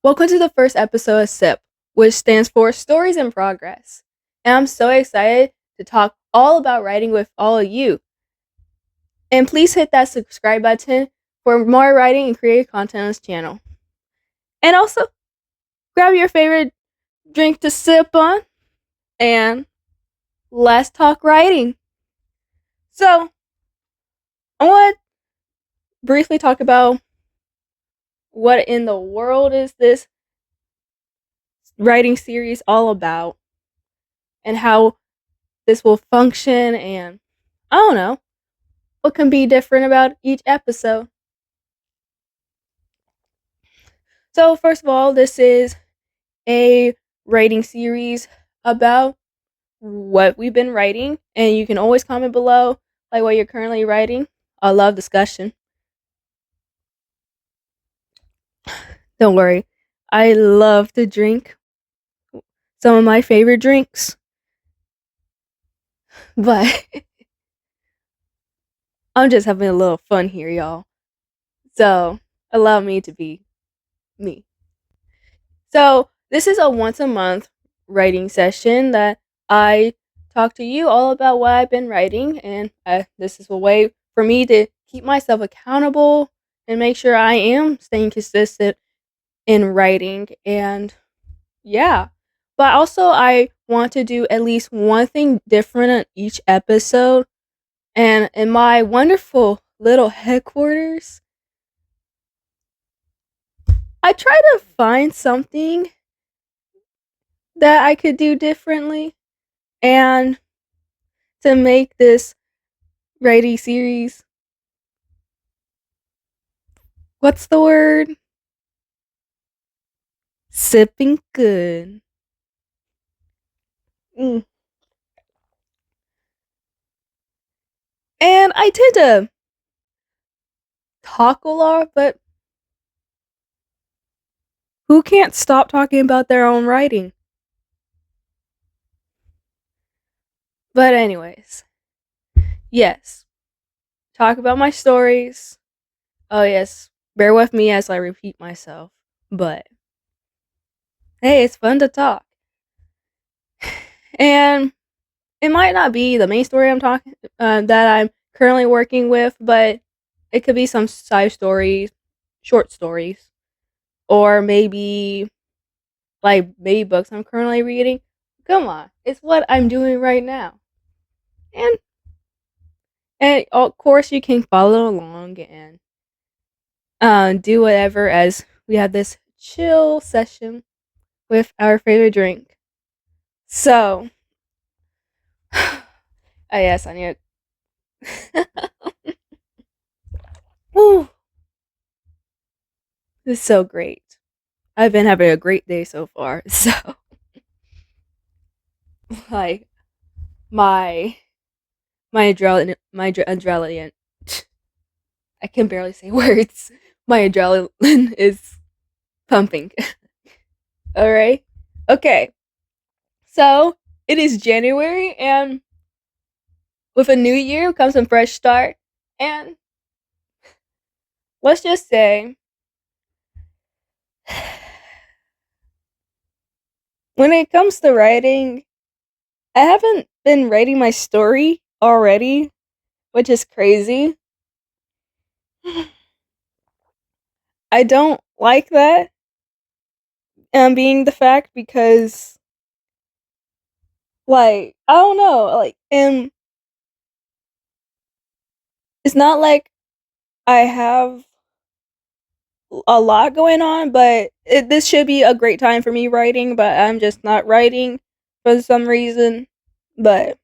Welcome to the first episode of SIP, which stands for Stories in Progress. And I'm so excited to talk all about writing with all of you. And please hit that subscribe button for more writing and creative content on this channel. And also, grab your favorite drink to sip on and let's talk writing. So, I want to briefly talk about what in the world is this writing series all about and how this will function, and I don't know what can be different about each episode. So, first of all, this is a writing series about what we've been writing, and you can always comment below like what you're currently writing. I love discussion. Don't worry, I love to drink some of my favorite drinks, but I'm just having a little fun here, y'all. So, allow me to be me. So, this is a once a month writing session that I talk to you all about what I've been writing, and this is a way for me to keep myself accountable and make sure I am staying consistent in writing. And yeah, but also I want to do at least one thing different in each episode. And in my wonderful little headquarters, I try to find something that I could do differently and to make this writing series, what's the word? Sipping good. Mm. And I tend to talk a lot, but who can't stop talking about their own writing? But anyways, yes, talk about my stories. Oh yes, bear with me as I repeat myself, but hey, it's fun to talk. And it might not be the main story I'm talking that I'm currently working with, but it could be some side stories, short stories, or maybe like maybe books I'm currently reading. Come on, it's what I'm doing right now, and of course you can follow along and do whatever as we have this chill session with our favorite drink. So, yes, I need. Woo, this is so great. I've been having a great day so far. So, like my adrenaline. I can barely say words. My adrenaline is pumping. All right. Okay. So it is January, and with a new year comes a fresh start. And let's just say, when it comes to writing, I haven't been writing my story already, which is crazy. I don't like that, being the fact, because, like, I don't know, like, and it's not like I have a lot going on, but this should be a great time for me writing, but I'm just not writing for some reason. But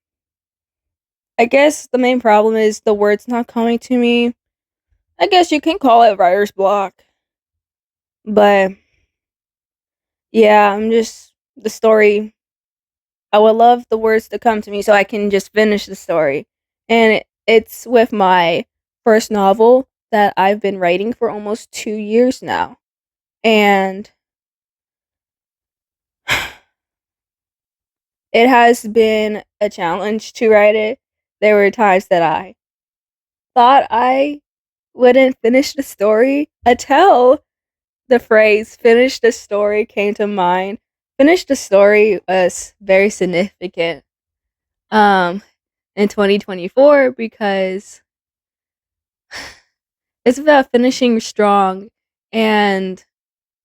I guess the main problem is the words not coming to me. I guess you can call it writer's block. But yeah, I'm just the story. I would love the words to come to me so I can just finish the story. And it's with my first novel that I've been writing for almost 2 years now. And it has been a challenge to write it. There were times that I thought I wouldn't finish the story until the phrase "finish the story" came to mind. Finish the story was very significant um in 2024 because it's about finishing strong and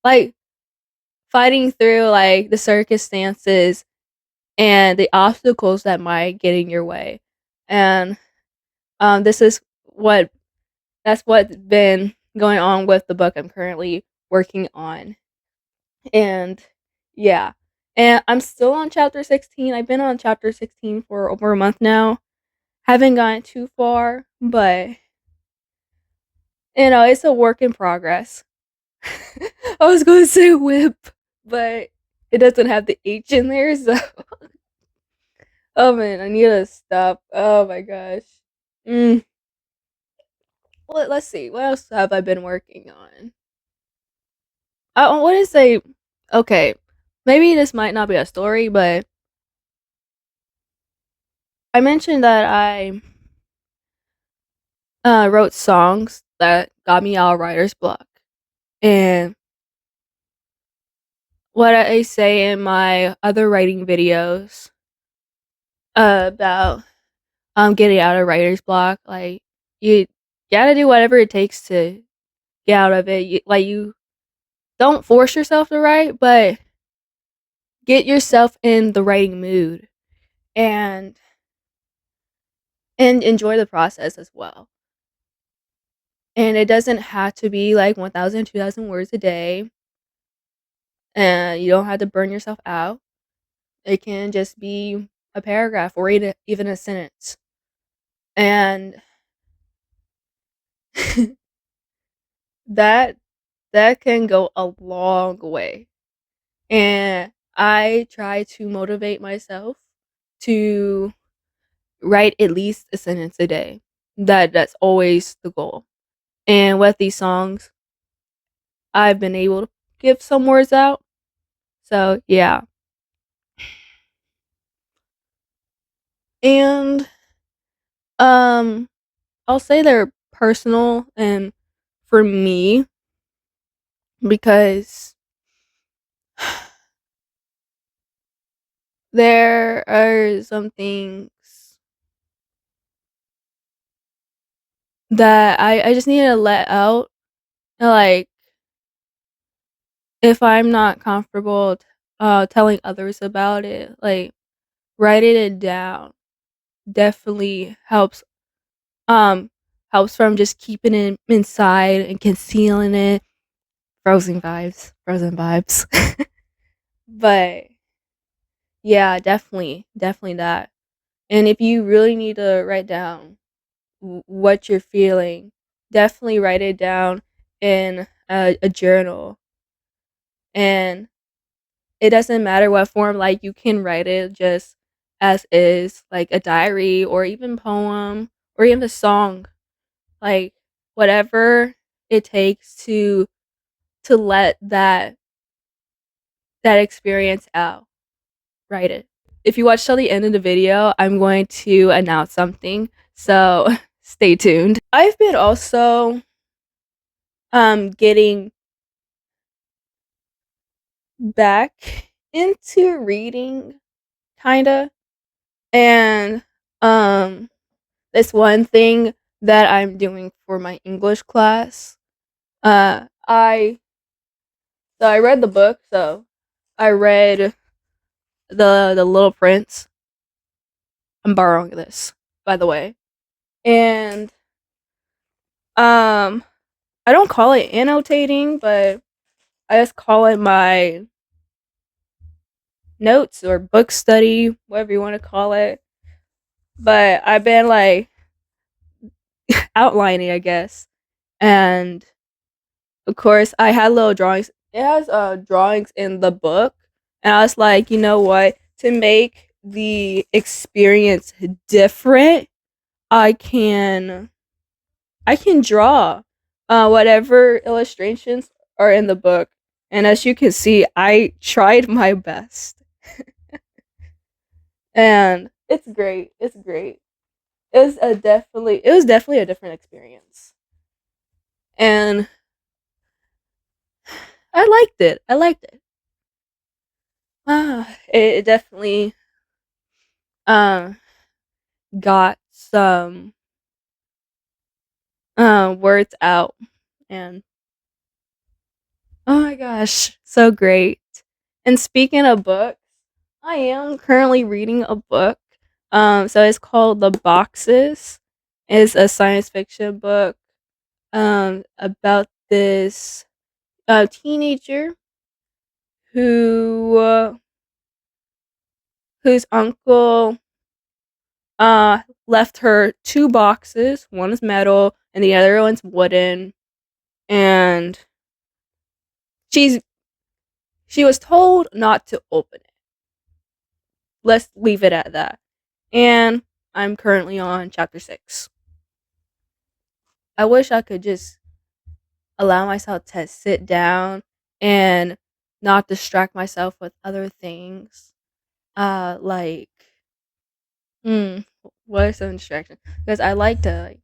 like fighting through like the circumstances and the obstacles that might get in your way. And this is what that's what's been going on with the book I'm currently working on. And yeah. And I'm still on chapter 16. I've been on chapter 16 for over a month now. Haven't gotten too far, but it's a work in progress. I was going to say whip, but it doesn't have the H in there, so oh man, I need to stop. Oh my gosh. Mm. Let's see. What else have I been working on? I want to say, okay, maybe this might not be a story, but I mentioned that I wrote songs that got me out of writer's block. And what I say in my other writing videos about getting out of writer's block, like you gotta do whatever it takes to get out of it. You don't force yourself to write, but get yourself in the writing mood and enjoy the process as well. And it doesn't have to be like 1,000, 2,000 words a day, and you don't have to burn yourself out. It can just be a paragraph or even a sentence. And that that can go a long way. And I try to motivate myself to write at least a sentence a day. That's always the goal. And with these songs, I've been able to give some words out. So yeah. And um I'll say they're personal and for me because there are some things that I just need to let out. Like if I'm not comfortable telling others about it, like writing it down definitely um helps from just keeping it inside and concealing it. Frozen vibes. But yeah, definitely that. And if you really need to write down what you're feeling, definitely write it down in a journal. And it doesn't matter what form, like you can write it just as is, like a diary or even poem or even a song, like whatever it takes to let that experience out. Write it. If you watch till the end of the video, I'm going to announce something, so stay tuned. I've been also getting back into reading kinda, and this one thing that I'm doing for my English class, I I read the book, so I read the Little Prince. I'm borrowing this, by the way. And um I don't call it annotating, but I just call it my notes or book study, whatever you want to call it. But I've been like outlining, I guess. And of course, I had little drawings. It has drawings in the book, and I was like, you know what? To make the experience different, I can I can draw whatever illustrations are in the book. And as you can see, I tried my best. And it's great. It's great. It was definitely a different experience. And I liked it. I liked it. It definitely uh, got some words out, and oh my gosh, so great. And speaking of books, I am currently reading a book. So it's called The Boxes. It's a science fiction book about this teenager who whose uncle left her two boxes. One is metal and the other one's wooden. And she's she was told not to open it. Let's leave it at that. And I'm currently on chapter 6. I wish I could just allow myself to sit down and not distract myself with other things. Like, mm, what is some distraction? Because I like to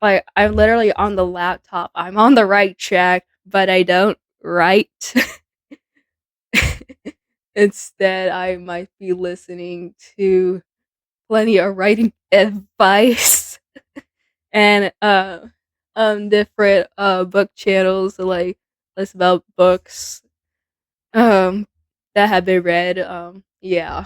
like I'm literally on the laptop. I'm on the right track, but I don't write. Instead, I might be listening to plenty of writing advice and different book channels like list about books um that have been read. Yeah.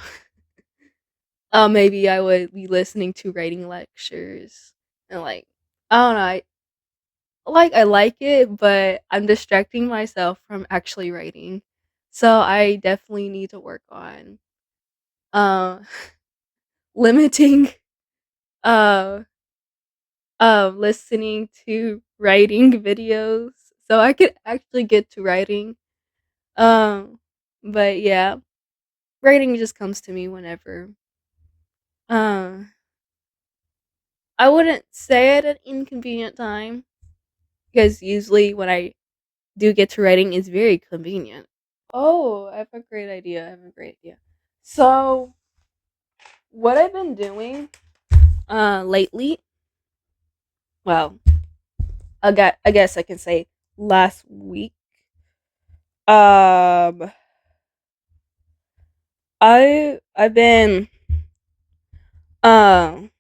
Maybe I would be listening to writing lectures and like I don't know, I like it, but I'm distracting myself from actually writing. So I definitely need to work on uh limiting uh listening to writing videos so I could actually get to writing. Um but yeah, writing just comes to me whenever. Um I wouldn't say at an inconvenient time because usually when I do get to writing it's very convenient. Oh, I have a great idea. I have a great idea. So, what I've been doing lately, well, I guess I can say last week. Um I've been um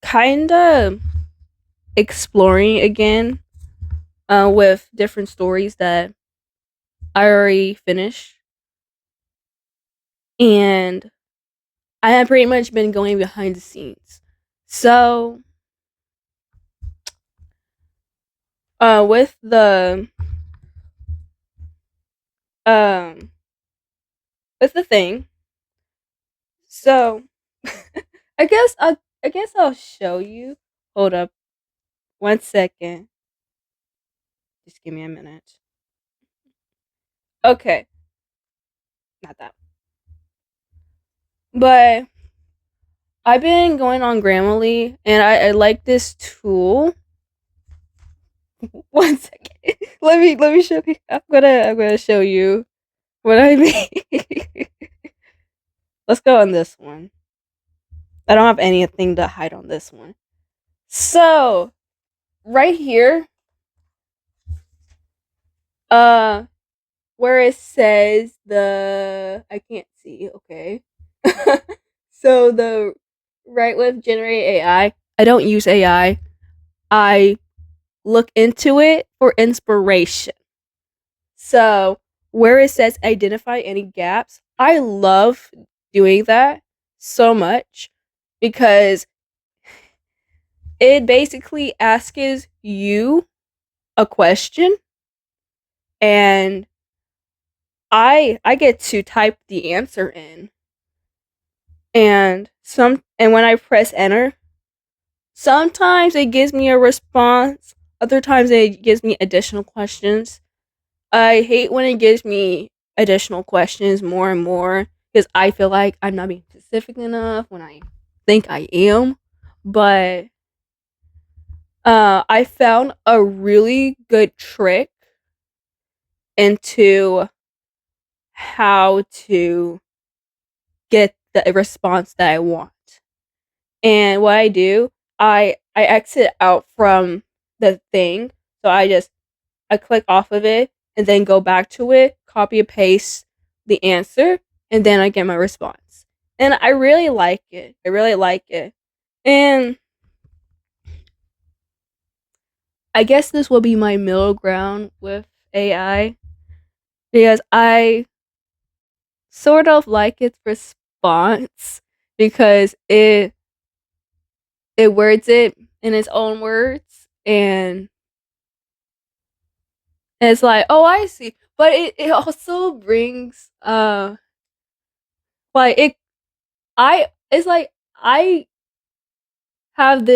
kind of exploring again with different stories that I already finished, and I have pretty much been going behind the scenes. So, with um the thing, so I guess I'll show you. Hold up, 1 second. Just give me a minute. Okay, not that, but I've been going on Grammarly, and I like this tool. 1 second. Let me show you. I'm gonna show you what I mean. Let's go on this one. I don't have anything to hide on this one. So right here, uh, where it says I can't see. Okay. So the right with generate AI. I don't use AI. I look into it for inspiration. So, where it says identify any gaps, I love doing that so much because it basically asks you a question, and I get to type the answer in. And when I press enter, sometimes it gives me a response, other times it gives me additional questions. I hate when it gives me additional questions more and more because I feel like I'm not being specific enough when I think I am. But I found a really good trick into how to get the response that I want. And what I do, I exit out from the thing. So I just I click off of it and then go back to it, copy and paste the answer, and then I get my response. And I really like it. I really like it. And I guess this will be my middle ground with AI because I sort of like its response because it words it in its own words, and it's like, oh, I see. But it also brings like it I it's like I have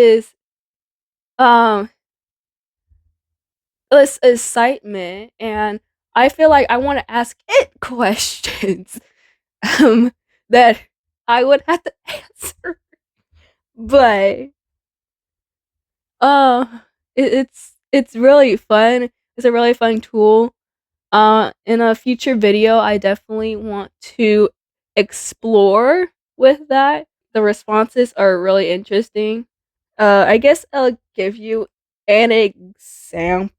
um this excitement, and I feel like I want to ask it questions um that I would have to answer. But uh it's really fun. It's a really fun tool. In a future video, I definitely want to explore with that. The responses are really interesting. I guess I'll give you an example.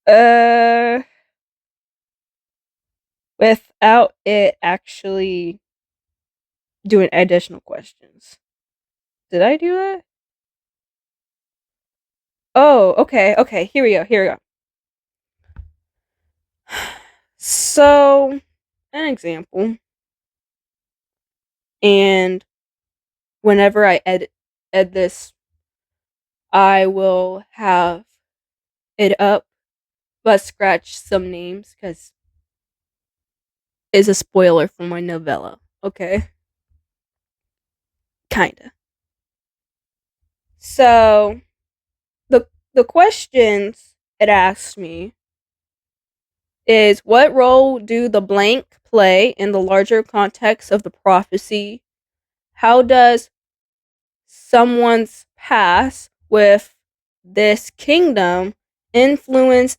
Uh, without it actually doing additional questions. Did I do that? Oh, okay, okay. Here we go. Here we go. So, an example, and whenever I edit this, I will have it up, but scratch some names because it's a spoiler for my novella. Okay, kinda. So the questions it asked me is, what role do the blank play in the larger context of the prophecy? How does someone's past with this kingdom influence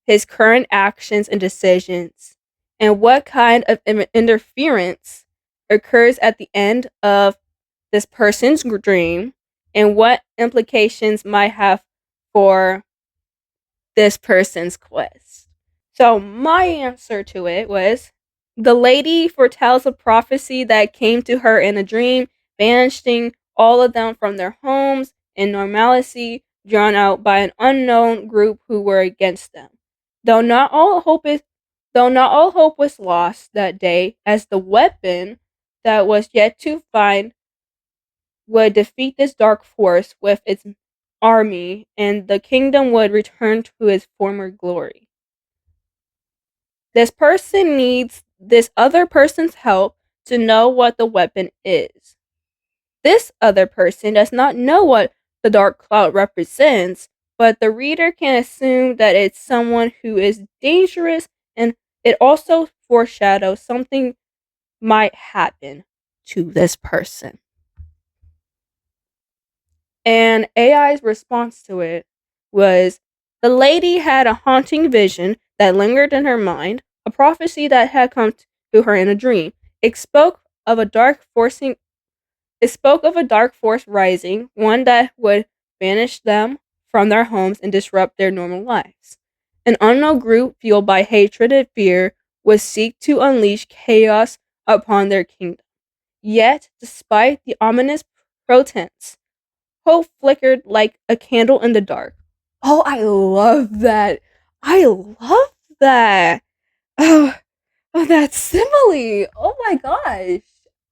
his current actions and decisions? And what kind of interference occurs at the end of this person's dream? And what implications might have for this person's quest? So, my answer to it was, the lady foretells a prophecy that came to her in a dream, banishing all of them from their homes in normalcy, drawn out by an unknown group who were against them. Though not all hope is though not all hope was lost that day, as the weapon that was yet to find would defeat this dark force with its army, and the kingdom would return to its former glory. This person needs this other person's help to know what the weapon is. This other person does not know what the dark cloud represents, but the reader can assume that it's someone who is dangerous, and it also foreshadows something might happen to this person. And AI's response to it was, the lady had a haunting vision that lingered in her mind, a prophecy that had come to her in a dream. It spoke of a dark forcing it spoke of a dark force rising, one that would banish them from their homes and disrupt their normal lives. An unknown group fueled by hatred and fear would seek to unleash chaos upon their kingdom. Yet, despite the ominous portents, hope flickered like a candle in the dark. Oh, I love that. I love that. Oh, oh, that simile. Oh my gosh.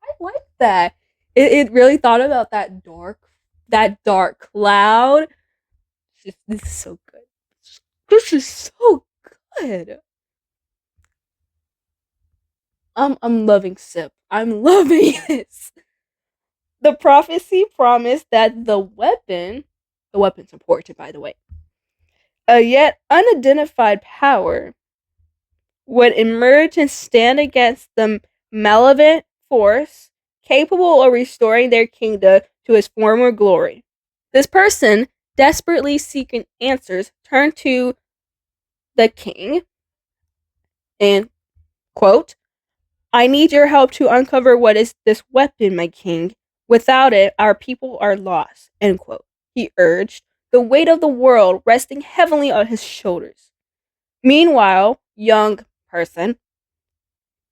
I like that. It really thought about that dark cloud. This is so good. This is so good. I'm loving Sip. I'm loving this. The prophecy promised that the weapon's important, by the way, a yet unidentified power would emerge and stand against the malevolent force capable of restoring their kingdom to its former glory. This person, desperately seeking answers, turned to the king and, quote, I need your help to uncover what is this weapon, my king. Without it, our people are lost, end quote. He urged, the weight of the world resting heavily on his shoulders. Meanwhile, young person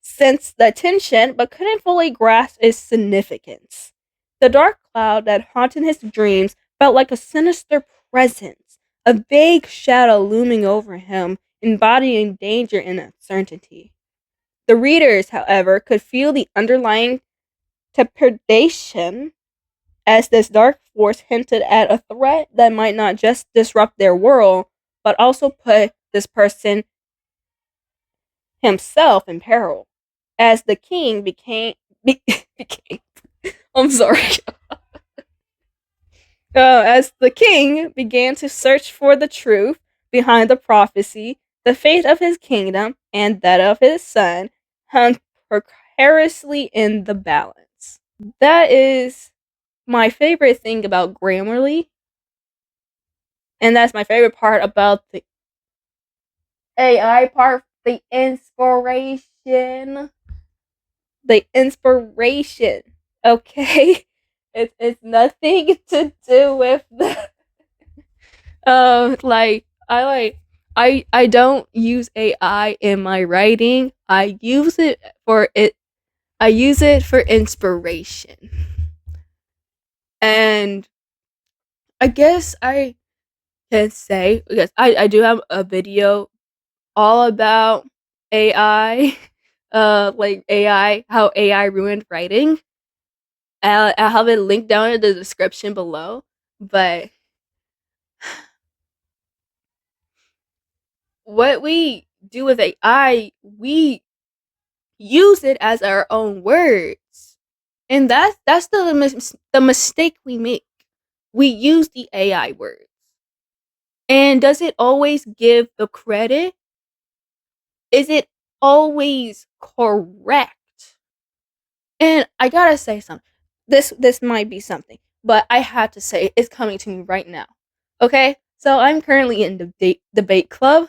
sensed the tension but couldn't fully grasp its significance. The dark cloud that haunted his dreams felt like a sinister presence, a vague shadow looming over him, embodying danger and uncertainty. The readers, however, could feel the underlying trepidation as this dark force hinted at a threat that might not just disrupt their world, but also put this person himself in peril. As the king became I'm sorry. As the king began to search for the truth behind the prophecy, the fate of his kingdom and that of his son hung precariously in the balance. That is my favorite thing about Grammarly, and that's my favorite part about the AI part, the inspiration. The inspiration, okay? It's nothing to do with the like I don't use AI in my writing. I use it for inspiration. And I guess I can say, because I do have a video all about AI, like AI, how AI ruined writing. I'll have it linked down in the description below. But what we do with AI, we use it as our own words, and that's the mistake we make. We use the AI words, and does it always give the credit? Is it always correct? And I gotta say something. This might be something, but I have to say it's coming to me right now. Okay, so I'm currently in debate club.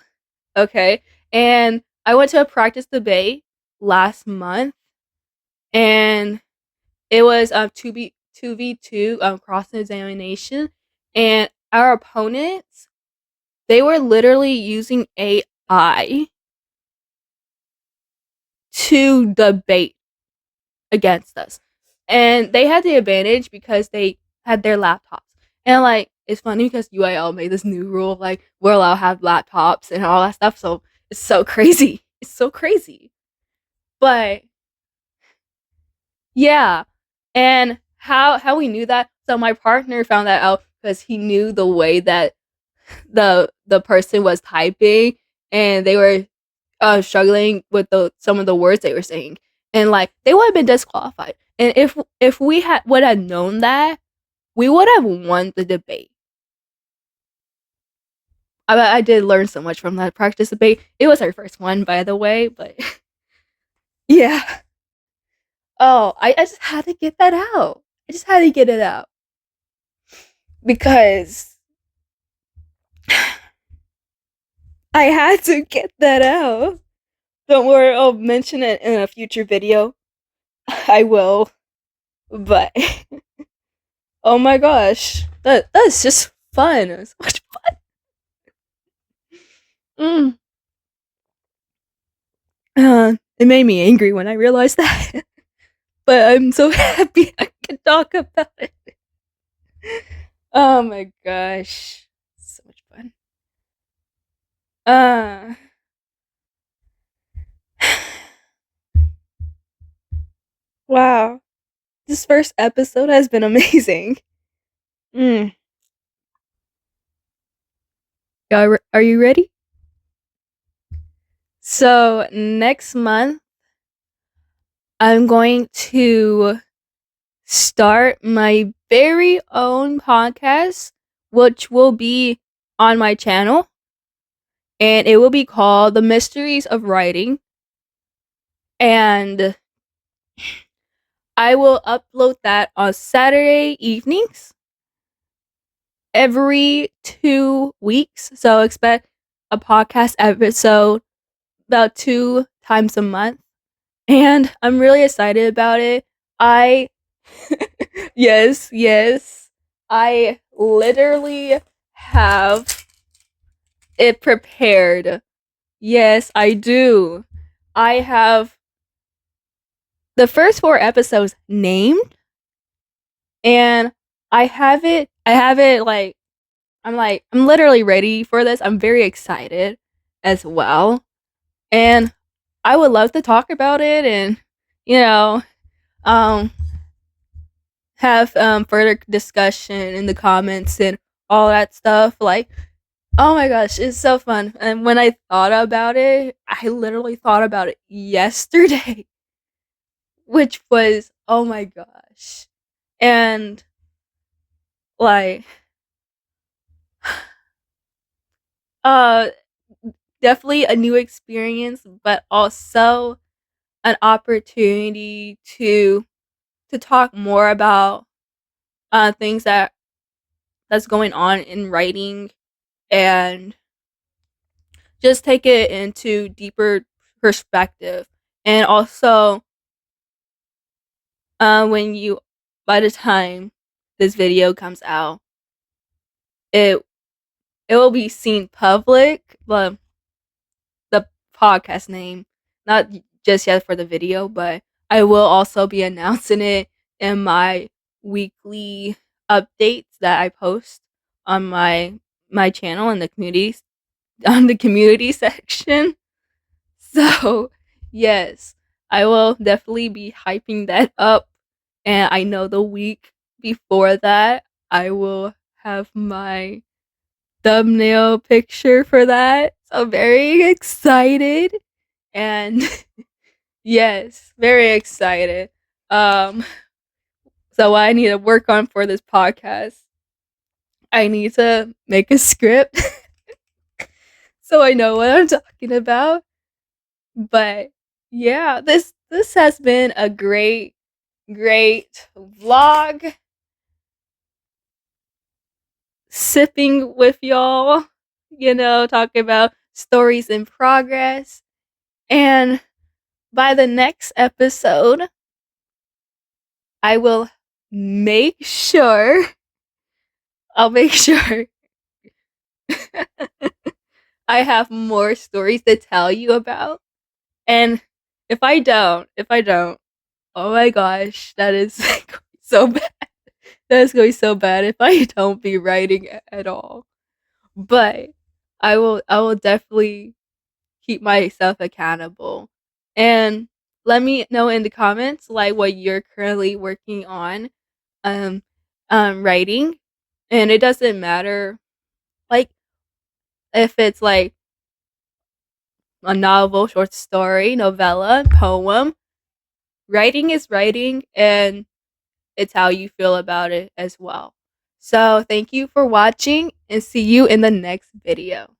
Okay, and I went to a practice debate last month, and it was 2v2 cross examination, and our opponents, they were literally using AI to debate against us. And they had the advantage because they had their laptops. And like it's funny because UIL made this new rule of like we're allowed to have laptops and all that stuff. So it's so crazy. It's so crazy. But yeah. And how we knew that? So my partner found that out because he knew the way that the person was typing, and they were struggling with some of the words they were saying, and like they would have been disqualified. And if we would have known that, we would have won the debate. I did learn so much from that practice debate. It was our first one, by the way, but yeah. Oh, I just had to get that out. I just had to get it out because I had to get that out. Don't worry, I'll mention it in a future video. I will. But oh my gosh, that's just fun. It was so much fun. Mm. It made me angry when I realized that, but I'm so happy I can talk about it. Oh my gosh, so much fun. Uh, wow, this first episode has been amazing. Mm. Are you ready? So next month, I'm going to start my very own podcast, which will be on my channel, and it will be called The Mysteries of Writing. And I will upload that on Saturday evenings every 2 weeks. So expect a podcast episode about 2 times a month. And I'm really excited about it. I yes, I literally have it prepared. Yes, I do. I have the first 4 episodes named, and I have it I'm literally ready for this. I'm very excited as well. And I would love to talk about it and, you know, um have further discussion in the comments and all that stuff. Like, oh my gosh, it's so fun. And when I thought about it, I literally thought about it yesterday, which was, oh my gosh. And like uh definitely a new experience, but also an opportunity to talk more about things that's going on in writing, and just take it into deeper perspective. And also, when you by the time this video comes out, it it will be seen public. The podcast name, not just yet for the video, but I will also be announcing it in my weekly updates that I post on my channel in the community on the community section. So, yes, I will definitely be hyping that up. And I know the week before that, I will have my thumbnail picture for that. So, very excited. And yes, very excited. Um, so, what I need to work on for this podcast, I need to make a script so I know what I'm talking about. But yeah, this has been a great vlog, sipping with y'all, talking about stories in progress. And by the next episode, I will make sure I'll make sure I have more stories to tell you about. And if I don't, oh my gosh, that is so bad. That's going to be so bad if I don't be writing at all. But I will definitely keep myself accountable. And let me know in the comments like what you're currently working on um writing. And it doesn't matter like if it's like a novel, short story, novella, poem. Writing is writing, and it's how you feel about it as well. So, thank you for watching, and see you in the next video.